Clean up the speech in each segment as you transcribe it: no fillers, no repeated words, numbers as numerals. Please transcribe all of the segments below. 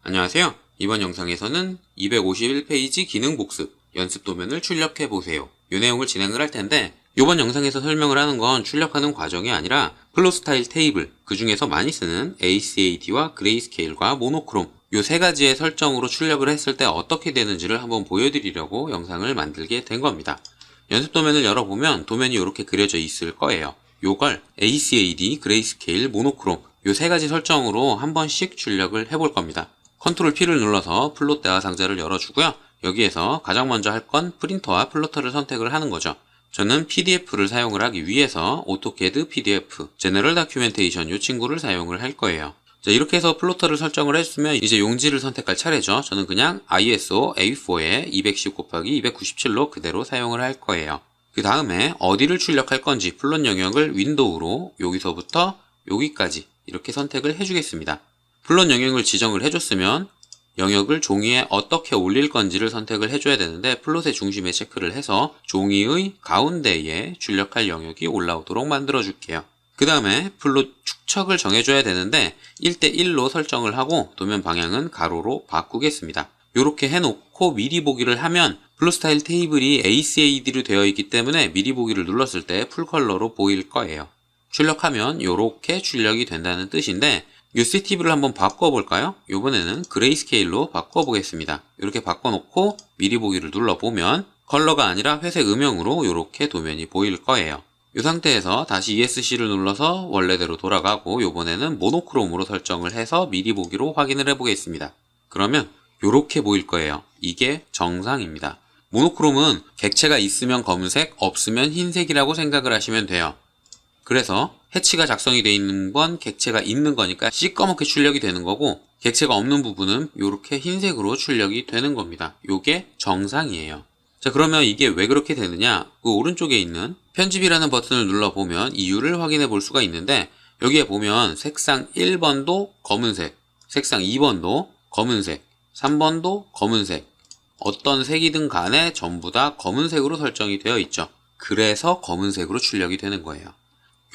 안녕하세요. 이번 영상에서는 251페이지 기능 복습 연습 도면을 출력해보세요. 이 내용을 진행을 할 텐데 이번 영상에서 설명을 하는 건 출력하는 과정이 아니라 플롯 스타일 테이블, 그 중에서 많이 쓰는 ACAD와 그레이스케일과 모노크롬 이 세 가지의 설정으로 출력을 했을 때 어떻게 되는지를 한번 보여드리려고 영상을 만들게 된 겁니다. 연습 도면을 열어보면 도면이 이렇게 그려져 있을 거예요. 요걸 ACAD, 그레이스케일, 모노크롬 이 세 가지 설정으로 한 번씩 출력을 해볼 겁니다. 컨트롤 P를 눌러서 플롯 대화 상자를 열어주고요. 여기에서 가장 먼저 할 건 프린터와 플로터를 선택을 하는 거죠. 저는 PDF를 사용을 하기 위해서 오토캐드 PDF, 제너럴 다큐멘테이션 이 친구를 사용을 할 거예요. 자, 이렇게 해서 플로터를 설정을 했으면 이제 용지를 선택할 차례죠. 저는 그냥 ISO A4에 210 곱하기 297로 그대로 사용을 할 거예요. 그 다음에 어디를 출력할 건지 플롯 영역을 윈도우로 여기서부터 여기까지 이렇게 선택을 해주겠습니다. 플롯 영역을 지정을 해줬으면 영역을 종이에 어떻게 올릴 건지를 선택을 해줘야 되는데 플롯의 중심에 체크를 해서 종이의 가운데에 출력할 영역이 올라오도록 만들어 줄게요. 그 다음에 플롯 축척을 정해줘야 되는데 1대1로 설정을 하고 도면 방향은 가로로 바꾸겠습니다. 이렇게 해놓고 미리 보기를 하면 플롯 스타일 테이블이 ACAD로 되어 있기 때문에 미리 보기를 눌렀을 때 풀컬러로 보일 거예요. 출력하면 이렇게 출력이 된다는 뜻인데 이 세티브를 한번 바꿔볼까요? 이번에는 그레이스케일로 바꿔보겠습니다. 이렇게 바꿔놓고 미리 보기를 눌러보면 컬러가 아니라 회색 음영으로 이렇게 도면이 보일 거예요. 이 상태에서 다시 ESC를 눌러서 원래대로 돌아가고 이번에는 모노크롬으로 설정을 해서 미리 보기로 확인을 해보겠습니다. 그러면 이렇게 보일 거예요. 이게 정상입니다. 모노크롬은 객체가 있으면 검은색, 없으면 흰색이라고 생각을 하시면 돼요. 그래서 해치가 작성이 되어 있는 건 객체가 있는 거니까 시꺼멓게 출력이 되는 거고 객체가 없는 부분은 이렇게 흰색으로 출력이 되는 겁니다. 이게 정상이에요. 자, 그러면 이게 왜 그렇게 되느냐? 그 오른쪽에 있는 편집이라는 버튼을 눌러보면 이유를 확인해 볼 수가 있는데 여기에 보면 색상 1번도 검은색, 색상 2번도 검은색, 3번도 검은색, 어떤 색이든 간에 전부 다 검은색으로 설정이 되어 있죠. 그래서 검은색으로 출력이 되는 거예요.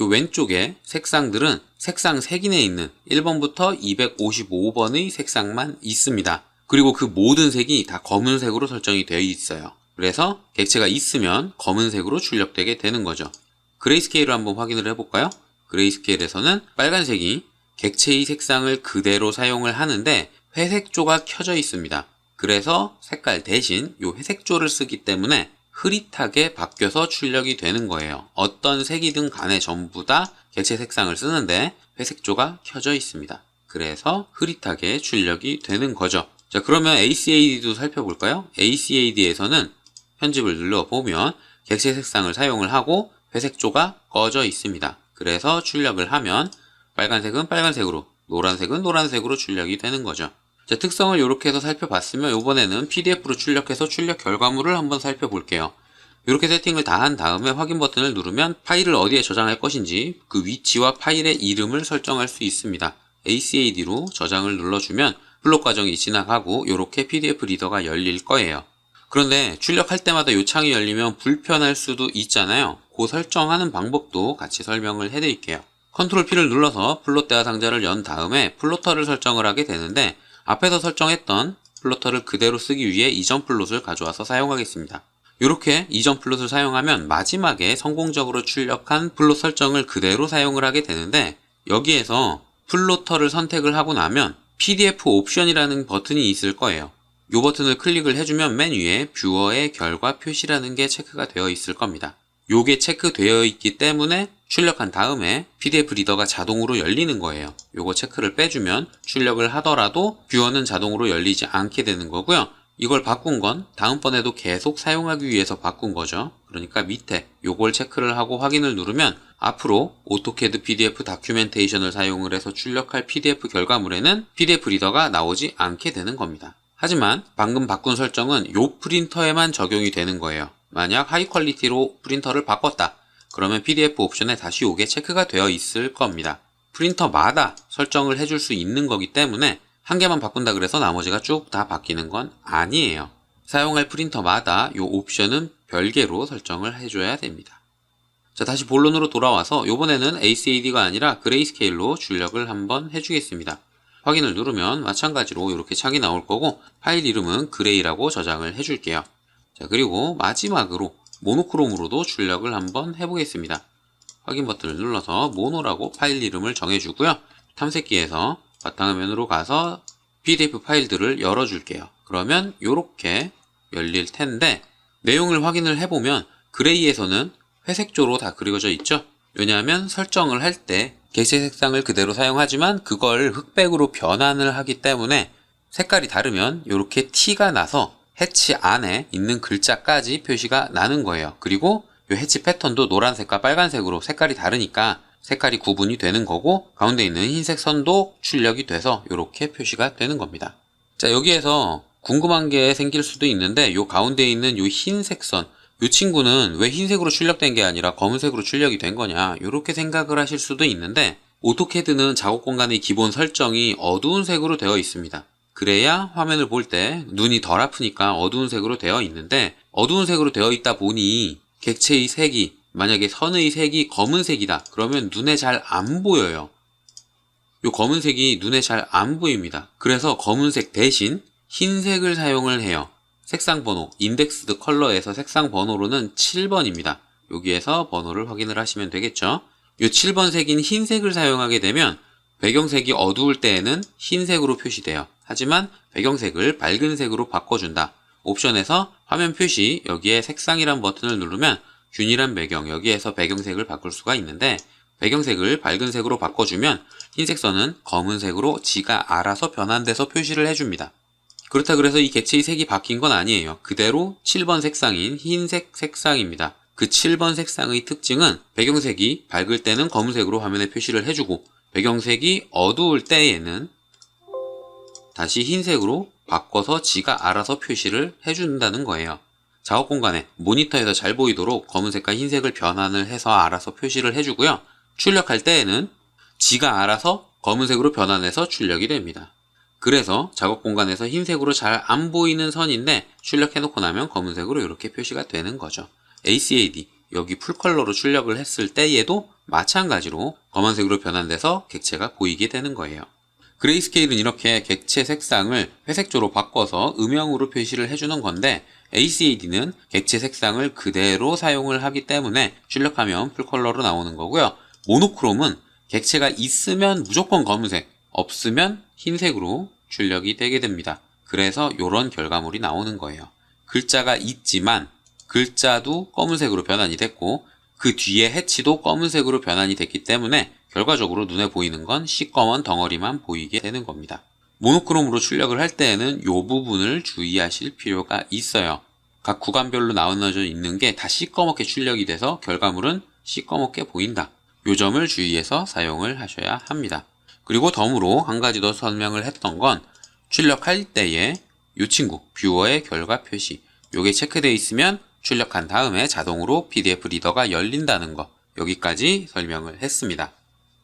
요 왼쪽에 색상들은 색상 색인에 있는 1번부터 255번의 색상만 있습니다. 그리고 그 모든 색이 다 검은색으로 설정이 되어 있어요. 그래서 객체가 있으면 검은색으로 출력되게 되는 거죠. 그레이스케일을 한번 확인을 해볼까요? 그레이스케일에서는 빨간색이 객체의 색상을 그대로 사용을 하는데 회색조가 켜져 있습니다. 그래서 색깔 대신 요 회색조를 쓰기 때문에 흐릿하게 바뀌어서 출력이 되는 거예요. 어떤 색이든 간에 전부 다 객체 색상을 쓰는데 회색조가 켜져 있습니다. 그래서 흐릿하게 출력이 되는 거죠. 자, 그러면 ACAD도 살펴볼까요? ACAD에서는 편집을 눌러보면 객체 색상을 사용을 하고 회색조가 꺼져 있습니다. 그래서 출력을 하면 빨간색은 빨간색으로, 노란색은 노란색으로 출력이 되는 거죠. 자, 특성을 이렇게 해서 살펴봤으면 이번에는 PDF로 출력해서 출력 결과물을 한번 살펴볼게요. 이렇게 세팅을 다 한 다음에 확인 버튼을 누르면 파일을 어디에 저장할 것인지 그 위치와 파일의 이름을 설정할 수 있습니다. ACAD로 저장을 눌러주면 플롯 과정이 지나가고 이렇게 PDF 리더가 열릴 거예요. 그런데 출력할 때마다 이 창이 열리면 불편할 수도 있잖아요. 그 설정하는 방법도 같이 설명을 해드릴게요. 컨트롤 P를 눌러서 플롯 대화 상자를 연 다음에 플로터를 설정을 하게 되는데 앞에서 설정했던 플로터를 그대로 쓰기 위해 이전 플롯을 가져와서 사용하겠습니다. 이렇게 이전 플롯을 사용하면 마지막에 성공적으로 출력한 플롯 설정을 그대로 사용을 하게 되는데 여기에서 플로터를 선택을 하고 나면 PDF 옵션이라는 버튼이 있을 거예요. 이 버튼을 클릭을 해주면 맨 위에 뷰어의 결과 표시라는 게 체크가 되어 있을 겁니다. 요게 체크되어 있기 때문에 출력한 다음에 PDF 리더가 자동으로 열리는 거예요. 요거 체크를 빼주면 출력을 하더라도 뷰어는 자동으로 열리지 않게 되는 거고요. 이걸 바꾼 건 다음번에도 계속 사용하기 위해서 바꾼 거죠. 그러니까 밑에 요걸 체크를 하고 확인을 누르면 앞으로 오토캐드 PDF 다큐멘테이션을 사용을 해서 출력할 PDF 결과물에는 PDF 리더가 나오지 않게 되는 겁니다. 하지만 방금 바꾼 설정은 요 프린터에만 적용이 되는 거예요. 만약 하이 퀄리티로 프린터를 바꿨다. 그러면 PDF 옵션에 다시 오게 체크가 되어 있을 겁니다. 프린터마다 설정을 해줄 수 있는 거기 때문에 한 개만 바꾼다 그래서 나머지가 쭉 다 바뀌는 건 아니에요. 사용할 프린터마다 이 옵션은 별개로 설정을 해줘야 됩니다. 자, 다시 본론으로 돌아와서 이번에는 ACAD가 아니라 그레이스케일로 출력을 한번 해주겠습니다. 확인을 누르면 마찬가지로 이렇게 창이 나올 거고 파일 이름은 그레이라고 저장을 해줄게요. 자, 그리고 마지막으로 모노크롬으로도 출력을 한번 해보겠습니다. 확인 버튼을 눌러서 모노라고 파일 이름을 정해주고요. 탐색기에서 바탕화면으로 가서 PDF 파일들을 열어줄게요. 그러면 이렇게 열릴 텐데 내용을 확인을 해보면 그레이에서는 회색조로 다 그려져 있죠. 왜냐하면 설정을 할 때 객체 색상을 그대로 사용하지만 그걸 흑백으로 변환을 하기 때문에 색깔이 다르면 이렇게 티가 나서 해치 안에 있는 글자까지 표시가 나는 거예요. 그리고 이 해치 패턴도 노란색과 빨간색으로 색깔이 다르니까 색깔이 구분이 되는 거고 가운데 있는 흰색 선도 출력이 돼서 이렇게 표시가 되는 겁니다. 자, 여기에서 궁금한 게 생길 수도 있는데 이 가운데 있는 이 흰색 선, 이 친구는 왜 흰색으로 출력된 게 아니라 검은색으로 출력이 된 거냐 이렇게 생각을 하실 수도 있는데 오토캐드는 작업 공간의 기본 설정이 어두운 색으로 되어 있습니다. 그래야 화면을 볼 때 눈이 덜 아프니까 어두운 색으로 되어 있는데 어두운 색으로 되어 있다 보니 객체의 색이 만약에 선의 색이 검은색이다 그러면 눈에 잘 안 보여요. 이 검은색이 눈에 잘 안 보입니다. 그래서 검은색 대신 흰색을 사용을 해요. 색상 번호, 인덱스드 컬러에서 색상 번호로는 7번입니다. 여기에서 번호를 확인을 하시면 되겠죠. 이 7번 색인 흰색을 사용하게 되면 배경색이 어두울 때에는 흰색으로 표시돼요. 하지만 배경색을 밝은 색으로 바꿔준다. 옵션에서 화면 표시 여기에 색상이란 버튼을 누르면 균일한 배경 여기에서 배경색을 바꿀 수가 있는데 배경색을 밝은 색으로 바꿔주면 흰색 선은 검은색으로 지가 알아서 변환돼서 표시를 해줍니다. 그렇다 그래서 이 객체의 색이 바뀐 건 아니에요. 그대로 7번 색상인 흰색 색상입니다. 그 7번 색상의 특징은 배경색이 밝을 때는 검은색으로 화면에 표시를 해주고 배경색이 어두울 때에는 다시 흰색으로 바꿔서 지가 알아서 표시를 해준다는 거예요. 작업 공간에 모니터에서 잘 보이도록 검은색과 흰색을 변환을 해서 알아서 표시를 해주고요. 출력할 때에는 지가 알아서 검은색으로 변환해서 출력이 됩니다. 그래서 작업 공간에서 흰색으로 잘 안 보이는 선인데 출력해놓고 나면 검은색으로 이렇게 표시가 되는 거죠. ACAD 여기 풀컬러로 출력을 했을 때에도 마찬가지로 검은색으로 변환돼서 객체가 보이게 되는 거예요. 그레이스케일은 이렇게 객체 색상을 회색조로 바꿔서 음영으로 표시를 해주는 건데 ACAD는 객체 색상을 그대로 사용을 하기 때문에 출력하면 풀컬러로 나오는 거고요. 모노크롬은 객체가 있으면 무조건 검은색, 없으면 흰색으로 출력이 되게 됩니다. 그래서 이런 결과물이 나오는 거예요. 글자가 있지만 글자도 검은색으로 변환이 됐고 그 뒤에 해치도 검은색으로 변환이 됐기 때문에 결과적으로 눈에 보이는 건 시꺼먼 덩어리만 보이게 되는 겁니다. 모노크롬으로 출력을 할 때에는 이 부분을 주의하실 필요가 있어요. 각 구간별로 나눠져 있는 게 다 시꺼멓게 출력이 돼서 결과물은 시꺼멓게 보인다. 이 점을 주의해서 사용을 하셔야 합니다. 그리고 덤으로 한 가지 더 설명을 했던 건 출력할 때에 이 친구 뷰어의 결과 표시 요게 체크되어 있으면 출력한 다음에 자동으로 PDF 리더가 열린다는 거 여기까지 설명을 했습니다.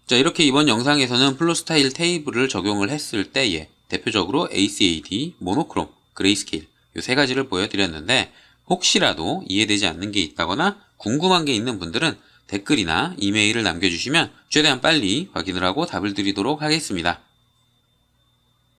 자, 이렇게 이번 영상에서는 플로 스타일 테이블을 적용을 했을 때에 대표적으로 ACAD, 모노크롬, 그레이스케일 이 세 가지를 보여드렸는데 혹시라도 이해되지 않는 게 있다거나 궁금한 게 있는 분들은 댓글이나 이메일을 남겨주시면 최대한 빨리 확인을 하고 답을 드리도록 하겠습니다.